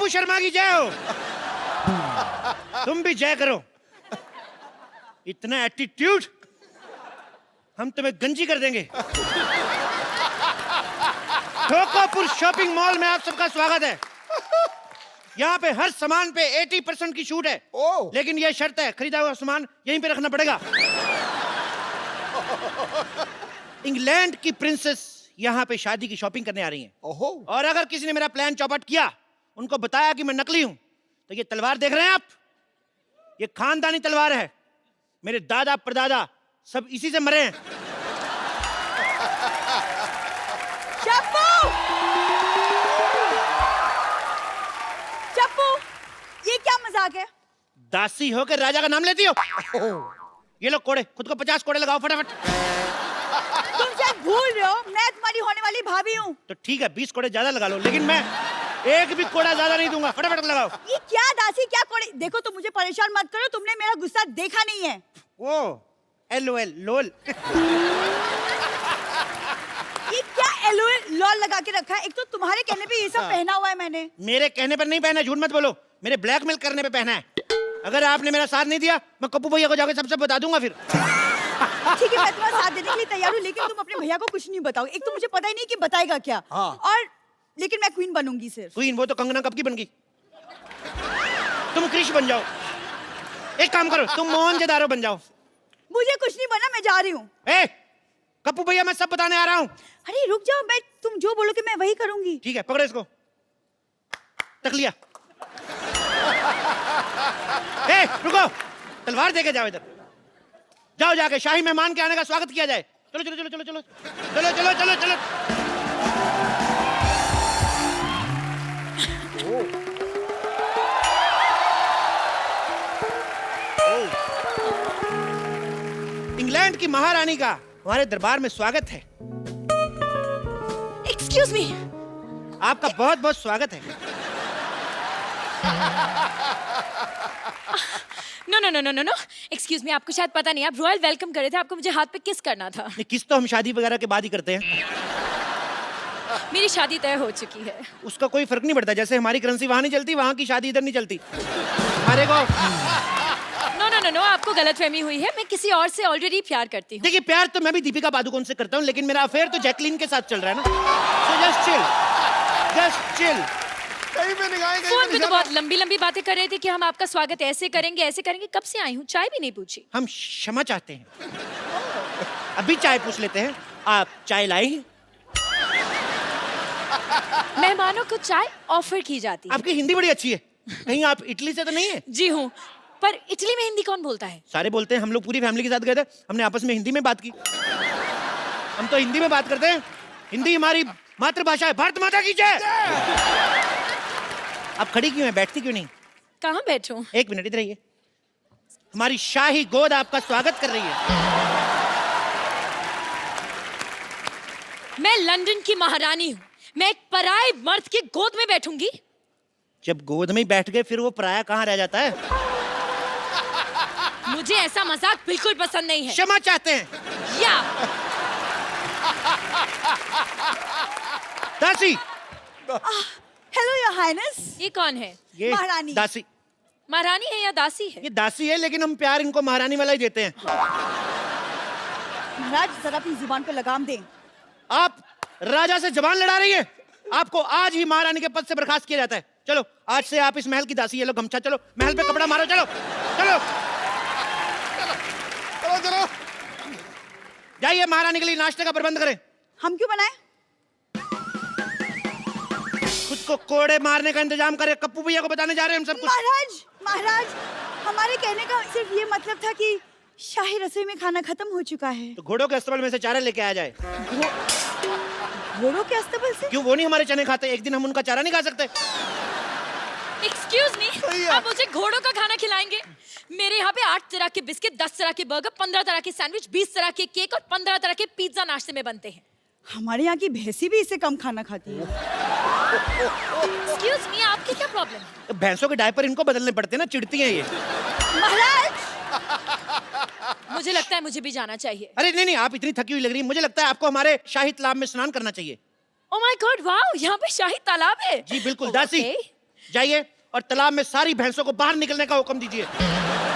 पप्पू शर्मा की जय हो। तुम भी जय करो। इतना एटीट्यूड, हम तुम्हें गंजी कर देंगे। ठोकापुर शॉपिंग मॉल में आप सबका स्वागत है। यहाँ पे हर सामान पे 80% की छूट है। लेकिन यह शर्त है, खरीदा हुआ सामान यहीं पे रखना पड़ेगा। इंग्लैंड की प्रिंसेस यहाँ पे शादी की शॉपिंग करने आ रही हैं। और अगर किसी ने मेरा प्लान चौपट किया, उनको बताया कि मैं नकली हूं, तो ये तलवार देख रहे हैं आप, ये खानदानी तलवार है। मेरे दादा परदादा सब इसी से मरे हैं। चप्पू! चप्पू, ये क्या मजाक है? दासी हो के राजा का नाम लेती हो? ये लो कोड़े, खुद को 50 कोड़े लगाओ फटाफट। तुम शायद भूल रहे हो, मैं तुम्हारी होने वाली भाभी हूँ। तो ठीक है, 20 कोड़े ज्यादा लगा लो, लेकिन मैं एक भी कोड़ा ज्यादा नहीं दूंगा। फटाफट लगाओ। ये क्या दासी, क्या कोड़े? देखो तुम मुझे परेशान मत करो, तुमने मेरा गुस्सा देखा नहीं है। वो LOL लोल। ये क्या LOL लॉल लगा के रखा है? एक तो तुम्हारे कहने पे ये सब पहना हुआ है मैंने। मेरे कहने पर नहीं पहना, झूठ मत बोलो, मेरे ब्लैकमेल करने पे पहना है। अगर आपने मेरा साथ नहीं दिया, मैं कप्पू भैया को जाके सबसे बता दूंगा फिर। ठीक है, मैं तुम्हारा साथ देने के लिए तैयार हूँ, लेकिन तुम अपने भैया को कुछ नहीं बताओ। एक तो मुझे पता ही नहीं कि बताएगा क्या। और लेकिन मैं क्वीन बनूंगी सिर्फ। क्वीन? वो तो कंगना कब की बन गई। तुम क्रिश बन जाओ। एक काम करो, तुम मोहनजोदारो बन जाओ। मुझे कुछ नहीं बना, मैं जा रही हूँ। कप्पू भैया मैं सब बताने आ रहा हूँ। अरे रुक जाओ, मैं तुम जो बोलोगे मैं वही करूंगी। ठीक है, पकड़ो इसको। तक लिया। रुको, तलवार देके जाओ इधर। जाओ, जाके शाही मेहमान के आने का स्वागत किया जाए। चलो चलो चलो चलो चलो चलो चलो चलो चलो। इंग्लैंड की महारानी का हमारे दरबार में स्वागत है। Excuse me. आपका बहुत बहुत स्वागत है। No no no no no no, excuse me, आपको शायद पता नहीं, आप रॉयल वेलकम कर रहे थे, आपको मुझे हाथ पे किस करना था। नहीं, किस तो हम शादी वगैरह के बाद ही करते हैं। मेरी शादी तय हो चुकी है। उसका कोई फर्क नहीं पड़ता, जैसे हमारी करेंसी वहां नहीं चलती, वहां की शादी इधर नहीं चलती। हमारे को नो नो नो नो, आपको गलतफहमी हुई है, मैं किसी और से ऑलरेडी प्यार करती हूँ। देखिए, प्यार तो मैं भी दीपिका पादुकोण से करता हूँ, लेकिन मेरा अफेयर तो जैकलीन के साथ चल रहा है ना। So just chill, just chill। Phone पे तो बहुत लंबी लंबी बातें कर रहे थे कि हम आपका स्वागत ऐसे करेंगे। कब से आई हूँ, चाय भी नहीं पूछी। हम क्षमा चाहते हैं। अभी चाय पूछ लेते हैं। आप चाय लाई? मेहमानों को चाय ऑफर की जाती है। आपकी हिंदी बड़ी अच्छी है, कहीं आप इटली से तो नहीं है? जी हूँ, पर इटली में हिंदी कौन बोलता है? सारे बोलते हैं। हम लोग पूरी फैमिली के साथ गए थे, हमने आपस में हिंदी में बात की। हम तो हिंदी में बात करते हैं, हिंदी हमारी मातृभाषा है। भारत माता की जय। आप खड़ी क्यों है, बैठती क्यों नहीं? कहाँ बैठूं? एक मिनट इधर आइए। हमारी शाही गोद आपका स्वागत कर रही है। मैं लंदन की महारानी हूँ, मैं एक पराये मर्द की गोद में बैठूंगी? जब गोद में ही बैठ गए, फिर वो पराया कहाँ रह जाता है? मुझे ऐसा मजाक बिल्कुल पसंद नहीं है। क्षमा चाहते हैं। या दासी। Hello your highness. ये कौन है? ये महारानी। दासी। महारानी है या दासी है? ये दासी है, लेकिन हम प्यार इनको महारानी वाला ही देते हैं। महाराज जरा अपनी जुबान पे लगाम दें। आप राजा से जबान लड़ा रही है। आपको आज ही महारानी के पद से बर्खास्त किया जाता है। चलो, आज से आप इस महल की दासी है। लो गमछा, चलो महल पे कपड़ा मारो। चलो चलो चलो चलो, जाइए महारानी के लिए नाश्ते का प्रबंध करें। हम क्यों बनाए? खुद को कोड़े मारने का इंतजाम करें। कप्पू भैया को बताने जा रहे हैं हम सब कुछ। महाराज, हमारे कहने का सिर्फ ये मतलब था कि शाही रसोई में खाना खत्म हो चुका है। तो घोड़ों के अस्तबल में से चारा लेके आ जाए। घोड़ों के अस्तबल से? क्यों, वो नहीं हमारे चने खाते? एक दिन हम उनका चारा नहीं खा सकते? एक्सक्यूज मी, आप मुझे घोड़ों का खाना खिलाएंगे? मेरे यहाँ पे 8 तरह के बिस्किट, 10 तरह के बर्गर, 15 तरह के सैंडविच, 20 तरह के केक और 15 तरह के पिज्जा नाश्ते में बनते हैं। हमारे यहाँ की भैंसी भी इससे कम खाना खाती है। एक्सक्यूज मी, आपकी क्या प्रॉब्लम है? तो भैंसों के डायपर इनको बदलने पड़ते हैं ना, चिढ़ती हैं ये। महाराज, मुझे लगता है मुझे भी जाना चाहिए। अरे नहीं नहीं, आप इतनी थकी हुई लग रही है, मुझे लगता है आपको हमारे शाही तालाब में स्नान करना चाहिए। ओह माय गॉड, वाओ, यहाँ पे शाही तालाब है। जी बिल्कुल। दासी, जाइए और तालाब में सारी भैंसों को बाहर निकलने का हुक्म दीजिए।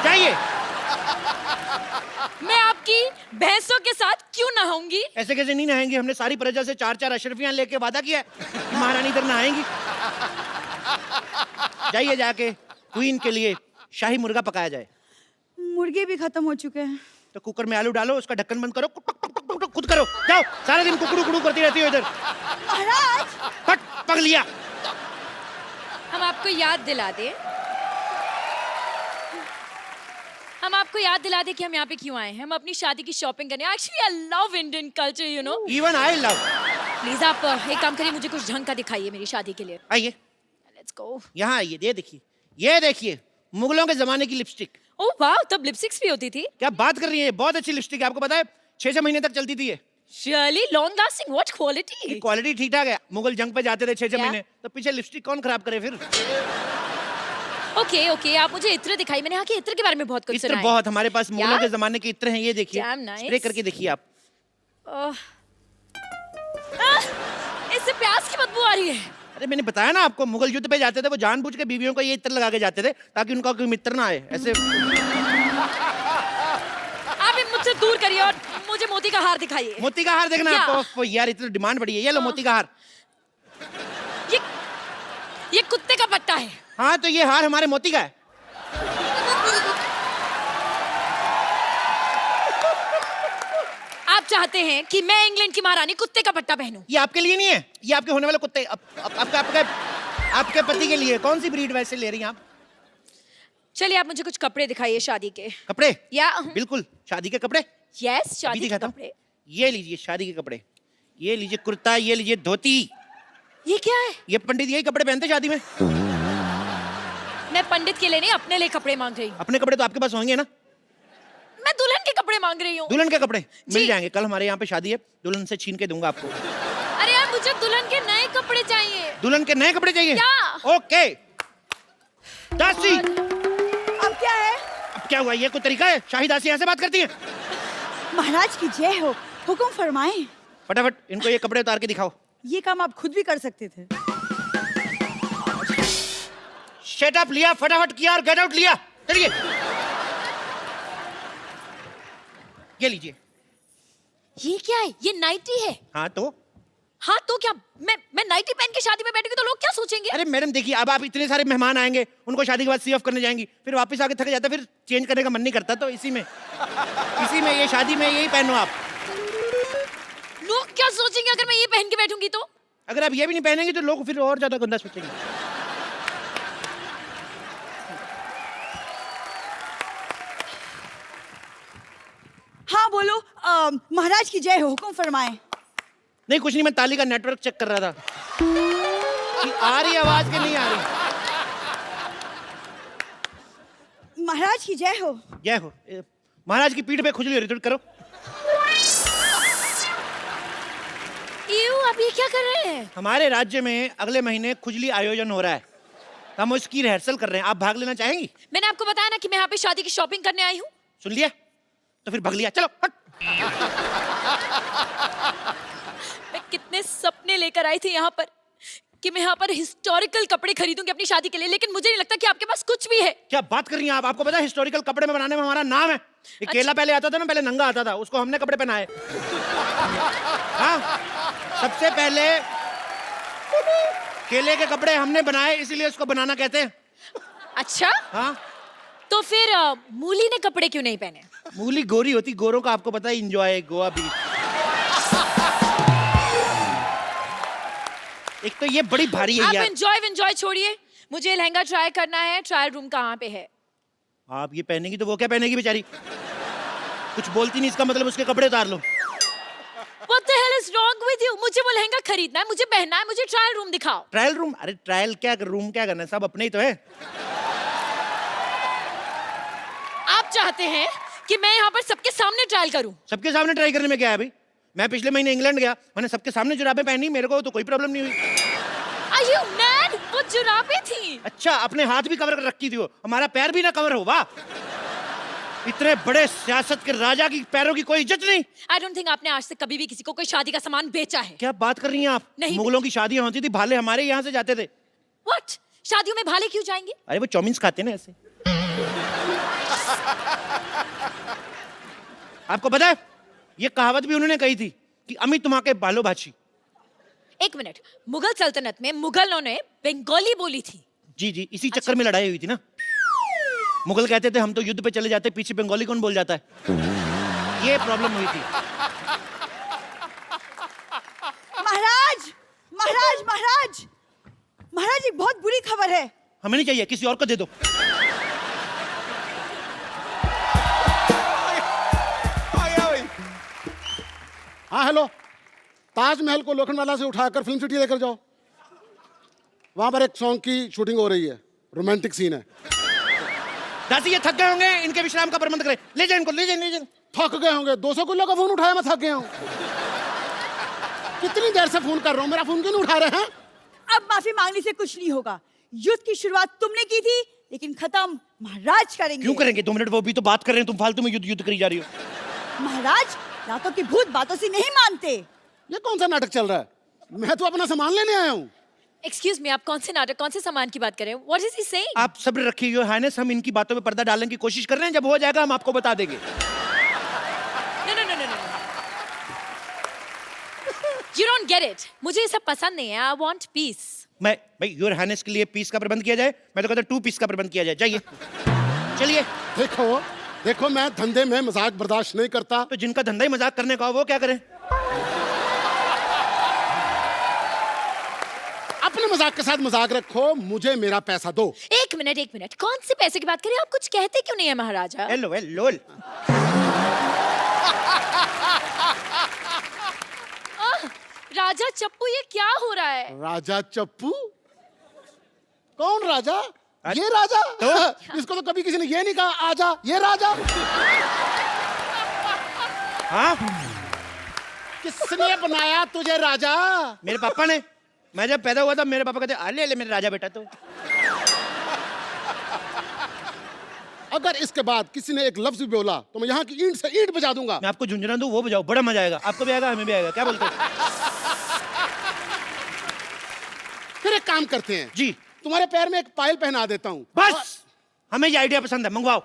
जाइए। मैं आपकी भैंसों के साथ क्यों नहाऊंगी? ऐसे कैसे नहीं नहाएंगी? हमने सारी प्रजा से 4-4 अशरफियां लेके वादा किया है कि महारानी इधर नहाएंगी। जाइए, जाके क्वीन के लिए शाही मुर्गा पकाया जाए। मुर्गे भी खत्म हो चुके हैं। तो कुकर में आलू डालो, उसका ढक्कन बंद करो, खुद करो। जाओ, सारा दिन कुकड़ू कुकड़ू करती रहती हो इधर। महाराज फट, पक लिया। हम आपको याद दिला दें कि हम यहाँ पे क्यों आए हैं। हम अपनी शादी की शॉपिंग करने। Actually I love Indian culture, you know. Even I love. Please आप एक काम करिए, मुझे कुछ ढंग का दिखाइए मेरी शादी के लिए। आइए, लेट्स गो। यहाँ आइए, ये देखिए मुगलों के जमाने की लिपस्टिक। ओह वाह, तब लिपस्टिक्स भी होती थी? क्या बात कर रही है? बहुत अच्छी लिपस्टिक है, आपको पता है 6-6 महीने तक चलती थी ये। Really long lasting, what quality? Quality ठीक ठाक है। मुगल जंग पे जाते थे 6-6 क्या? महीने, तो पीछे लिपस्टिक कौन खराब करे फिर? ओके, आप मुझे इत्र दिखाई। मैंने यहाँ के इत्र के बारे में बहुत कुछ इत्र सुना है। बहुत, हमारे पास मुगलों के जमाने के इत्र हैं, ये देखिए। Damn nice. स्प्रे करके देखिए आप। इससे प्याज की बदबू आ रही है। अरे मैंने बताया ना आपको, मुगल युद्ध पे जाते थे वो जानबूझ के बीवियों को ये इत्र लगा के जाते थे ताकि उनका कोई मित्र ना आए। ऐसे आप मुझसे दूर करिए और मुझे मोती का हार दिखाइए। मोती का हार देखना क्या? आपको? यार इतनी डिमांड बढ़ी है, ये लो मोती का हार। ये कुत्ते का पट्टा है। हाँ, तो ये हार हमारे मोती का है। आप चाहते हैं कि मैं इंग्लैंड की महारानी कुत्ते का पट्टा पहनूं? ये आपके लिए नहीं है, ये आपके होने वाले कुत्ते आपके पति के लिए। कौन सी ब्रीड वैसे ले रही हैं आप? चलिए, आप मुझे कुछ कपड़े दिखाइए शादी के। कपड़े? या बिल्कुल, शादी के कपड़े। यस, शादी के दिखाता हूं। कपड़े। ये लीजिए शादी के कपड़े, ये लीजिए कुर्ता, ये लीजिए धोती। ये क्या है? ये पंडित यही कपड़े पहनते शादी में। मैं पंडित के लिए नहीं, अपने लिए कपड़े मांग रही हूँ। अपने कपड़े तो आपके पास होंगे ना? मैं दुल्हन के कपड़े मांग रही हूँ। दुल्हन के कपड़े जी। मिल जाएंगे। कल हमारे यहाँ पे शादी है, दुल्हन से छीन के दूंगा आपको। अरे यार, मुझे दुल्हन के नए कपड़े चाहिए। दुल्हन के नए कपड़े चाहिए? क्या? ओके। दासी, अब क्या है? अब क्या हुआ? ये कोई तरीका है? शाही दासी ऐसे बात करती है? महाराज की जय हो, हुक्म फरमाएं। फटाफट इनको ये कपड़े उतार के दिखाओ। ये काम आप खुद भी कर सकते थे। शट अप लिया, फटाफट किया और गेट आउट लिया। चलिए, ये लीजिए। ये क्या है? ये नाइटी है। हाँ तो? हाँ तो क्या? मैं नाइटी पहन के शादी में बैठूंगी तो लोग क्या सोचेंगे? अरे मैडम देखिए, अब आप इतने सारे मेहमान आएंगे, उनको शादी के बाद सी ऑफ करने जाएंगी, फिर वापस आके थक जाता, फिर चेंज करने का मन नहीं करता, तो इसी में ये शादी में यही पहनो आप। लोग क्या सोचेंगे अगर मैं ये पहन के बैठूंगी तो? अगर आप ये भी नहीं पहनेंगे तो लोग फिर और ज्यादा गंदा सोचेंगे। हाँ बोलो, महाराज की जय हो, हुक्म फरमाएं। नहीं कुछ नहीं, मैं ताली का नेटवर्क चेक कर रहा था कि आ रही आवाज कि नहीं आ रही। महाराज की जय हो। जय हो। महाराज की पीठ पे खुजली हो रही, थोड़ी करो। आप ये क्या कर रहे हैं? हमारे राज्य में अगले महीने खुजली आयोजन हो रहा है, हम उसकी रिहर्सल कर रहे हैं। आप भाग लेना चाहेंगी? मैंने आपको बताया ना कि मैं यहाँ पे शादी की शॉपिंग करने आई हूँ। सुन लिया? तो फिर भाग लिया, चलो हट। मैं कितने सपने लेकर आई थी यहाँ पर कि मैं यहाँ पर हिस्टोरिकल कपड़े खरीदूंगी अपनी शादी के लिए, लेकिन मुझे नहीं लगता कि आपके पास कुछ भी है। क्या बात कर रही हैं आप? आपको पता है हिस्टोरिकल कपड़े में बनाने में हमारा नाम है। ये केला पहले आता था ना, पहले नंगा आता था, उसको हमने कपड़े पहनाए। हाँ, सबसे पहले केले के कपड़े हमने बनाए, इसीलिए उसको बनाना कहते हैं। अच्छा, हाँ, तो फिर मूली ने कपड़े क्यों नहीं पहने? मूली गोरी होती, गोरों का आपको पता है एंजॉय गोवा बीच। एक तो ये बड़ी भारी है आप यार। एंजॉय छोड़िए, मुझे लहंगा ट्राई करना है। ट्रायल रूम कहाँ पे है? आप ये पहनेगी तो वो क्या पहनेगी बेचारी? कुछ बोलती नहीं, इसका मतलब उसके कपड़े उतार लो। What the hell is wrong with you? मुझे वो लहंगा खरीदना है, मुझे पहनना है, मुझे ट्रायल रूम दिखाओ। Trial room? अरे ट्रायल क्या रूम क्या करना है, सब अपने ही तो है। आप चाहते हैं कि मैं यहाँ पर सबके सामने ट्रायल करूं? सबके सामने ट्राई करने में क्या है भाई? मैं पिछले महीने इंग्लैंड गया, मैंने सबके सामने जुराबें पहनी, मेरे को तो कोई प्रॉब्लम नहीं हुई। Are you mad? वो जुराबें थी। अच्छा, अपने हाथ भी कवर कर रखी थी वो, हमारा पैर भी ना कवर हो। वाह, इतने बड़े सियासत के राजा की पैरों की कोई इज्जत नहीं। I don't think आपने आज तक कभी भी किसी को कोई शादी का सामान बेचा है। क्या बात कर रही हैं आप? नहीं। मुगलों की शादियां होती थी, भाले हमारे यहाँ से जाते थे। What? शादियों में भाले क्यों जाएंगे? अरे वो चौमिन्स खाते हैं ना ऐसे। आपको पता है ये कहावत भी उन्होंने कही थी कि अमी तुम्हारे बालो भाची। एक मिनट, मुगल सल्तनत में मुगलों ने बंगाली बोली थी। जी जी, इसी चक्कर में लड़ाई हुई थी ना। मुगल कहते थे हम तो युद्ध पे चले जाते, पीछे बंगाली कौन बोल जाता है, ये प्रॉब्लम हुई थी। महाराज महाराज महाराज महाराज, एक बहुत बुरी खबर है। हमें नहीं चाहिए, किसी और को दे दो। हाँ हेलो, ताजमहल को लोखंडवाला से उठाकर फिल्म सिटी लेकर जाओ। वहां पर एक सॉन्ग की शूटिंग हो रही है, रोमांटिक सीन है। दासी ये थक गए होंगे, इनके विश्राम का प्रबंध करें। ले जाए इनको, ले जाए, ले जाए। थक गए होंगे, 200 किलो का फोन उठाया, मैं थक गया हूँ। कितनी देर से फोन कर रहा हूँ, मेरा फोन क्यों नहीं उठा रहे हैं? अब माफी मांगने से कुछ नहीं होगा। युद्ध की शुरुआत तुमने की थी, लेकिन खत्म महाराज करेंगे। क्यों करेंगे? 2 मिनट, वो भी तो बात कर रहे हैं, तुम फालतू में युद्ध करी जा रही हो। महाराज रातों की भूत बातों से नहीं मानते। ये कौन सा नाटक चल रहा है? मैं तो अपना सामान लेने आया हूँ। एक्सक्यूज मी, आप कौन से नाटक, कौन से सामान की बात कर रहे हैं? What is he saying? आप सब्र रखिए योर हाइनेस, हम इनकी बातों में पर्दा डालने की कोशिश कर रहे हैं, जब हो जाएगा हम आपको बता देंगे। No no no no no, you don't get it. मुझे ये सब पसंद नहीं है। I want peace. मैं भाई योर हाइनेस के लिए पीस का प्रबंध किया जाए, मैं तो कहता 2 पीस का प्रबंध किया जाए। जाइए, चलिए। देखो देखो, मैं धंधे में मजाक बर्दाश्त नहीं करता। तो जिनका धंधा ही मजाक करने का हो वो क्या करें? अपने मजाक के साथ मजाक रखो, मुझे मेरा पैसा दो। एक मिनट, कौन से पैसे की बात करें? आप कुछ कहते क्यों नहीं है महाराजा? Hello hello. राजा चप्पू, ये क्या हो रहा है? राजा चप्पू? कौन राजा? ये राजा? तो? इसको तो कभी किसी ने ये नहीं कहा आजा, ये राजा। हाँ, किसने बनाया तुझे राजा? मेरे पापा ने। मैं जब पैदा हुआ था मेरे पापा कहते अले ले मेरे राजा बेटा। तो अगर इसके बाद किसी ने एक लफ्ज भी बोला तो मैं यहाँ की ईंट से ईंट बजा दूंगा। मैं आपको झुंझुना दूं, वो बजाओ, बड़ा मजा आएगा। आपको भी आएगा, हमें भी आएगा। क्या बोलते हो? फिर एक काम करते हैं जी, तुम्हारे पैर में एक पायल पहना देता हूँ। बस हमें ये आइडिया पसंद है, मंगवाओ।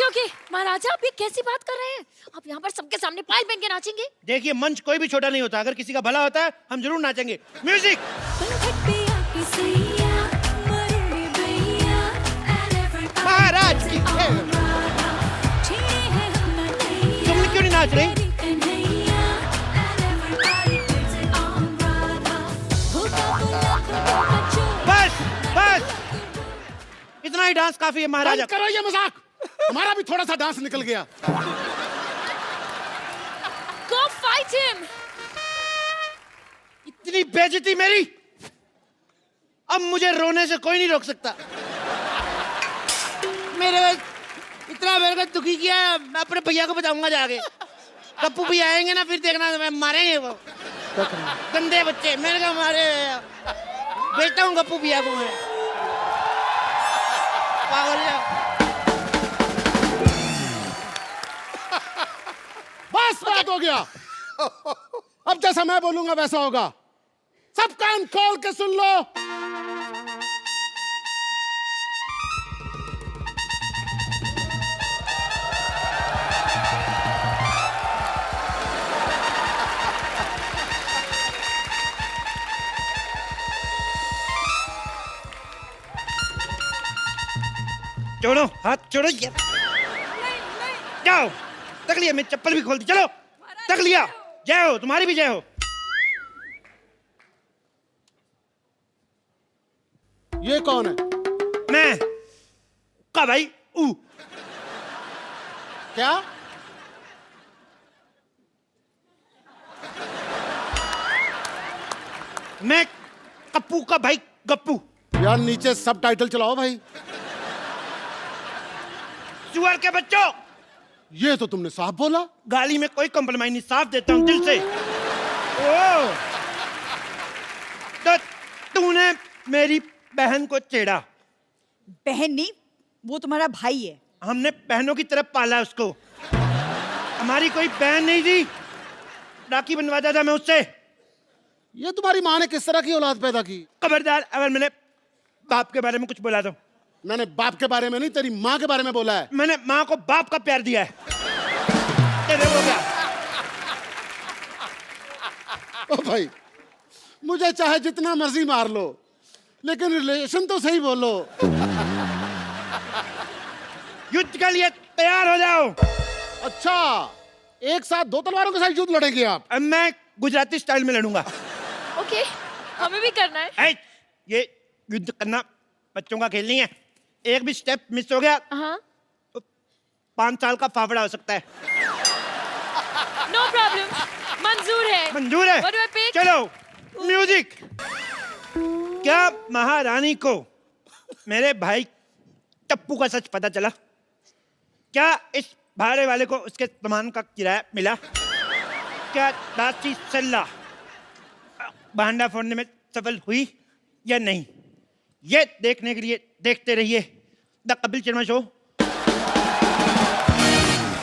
ओके महाराजा, आप ये कैसी बात कर रहे हैं? आप यहाँ पर सबके सामने पायल पहन के नाचेंगे? देखिए, मंच कोई भी छोटा नहीं होता, अगर किसी का भला होता है हम जरूर नाचेंगे। म्यूजिक। महाराज की तुम क्यों नहीं नाच रही? बस बस, इतना ही डांस काफी है महाराजा। बंद करो ये मजाक, हमारा भी थोड़ा सा डांस निकल गया। Go fight him! इतनी बेइज्जती मेरी, अब मुझे रोने से कोई नहीं रोक सकता। इतना मेरे को दुखी किया, मैं अपने भैया को बताऊंगा जाके। कप्पू भैया आएंगे ना, फिर देखना मैं मारेंगे वो गंदे बच्चे। मैंने कहा मारे, बेचता हूँ गप्पू भैया को मैं। पागल है। बस बात हो गया। अब जैसा मैं बोलूंगा वैसा होगा। सब कान खोल के सुन लो। छोड़ो हाथ, छोड़ो ये। जाओ, तक लिया, मैं चप्पल भी खोल दी। चलो, तक लिया। जय हो, तुम्हारी भी जय हो। ये कौन है? मैं का भाई ऊ। क्या? मैं कप्पू का भाई गप्पू। यार नीचे सब टाइटल चलाओ भाई। सुअर के बच्चों, ये तो तुमने साफ बोला। गाली में कोई कॉम्प्रोमाइज नहीं, साफ देता हूं दिल से। ओ, तो तूने मेरी बहन को छेड़ा। बहन नहीं, वो तुम्हारा भाई है। हमने बहनों की तरफ पाला उसको। हमारी कोई बहन नहीं थी, राखी बनवाता था मैं उससे। ये तुम्हारी माँ ने किस तरह की औलाद पैदा की? खबरदार अगर मैंने बाप के बारे में कुछ बोला तो। मैंने बाप के बारे में नहीं, तेरी माँ के बारे में बोला है। मैंने माँ को बाप का प्यार दिया है। ये देखो क्या? ओ भाई, मुझे चाहे जितना मर्जी मार लो, लेकिन रिलेशन तो सही बोलो। युद्ध के लिए तैयार हो जाओ। अच्छा, एक साथ दो तलवारों के साथ युद्ध लड़ेंगे आप? अब मैं गुजराती स्टाइल में लड़ूंगा। ओके, हमें भी करना है। ये युद्ध करना बच्चों का खेल नहीं है। एक भी स्टेप मिस हो गया हाँ, तो 5 साल का फाफड़ा हो सकता है। नो प्रॉब्लम, मंजूर है। मंजूर है? What do I pick? चलो म्यूजिक। क्या महारानी को मेरे भाई टप्पू का सच पता चला? क्या इस भाड़े वाले को उसके सामान का किराया मिला? क्या दासी सल्ला भांडा फोड़ने में सफल हुई या नहीं? ये देखने के लिए देखते रहिए द कपिल शर्मा शो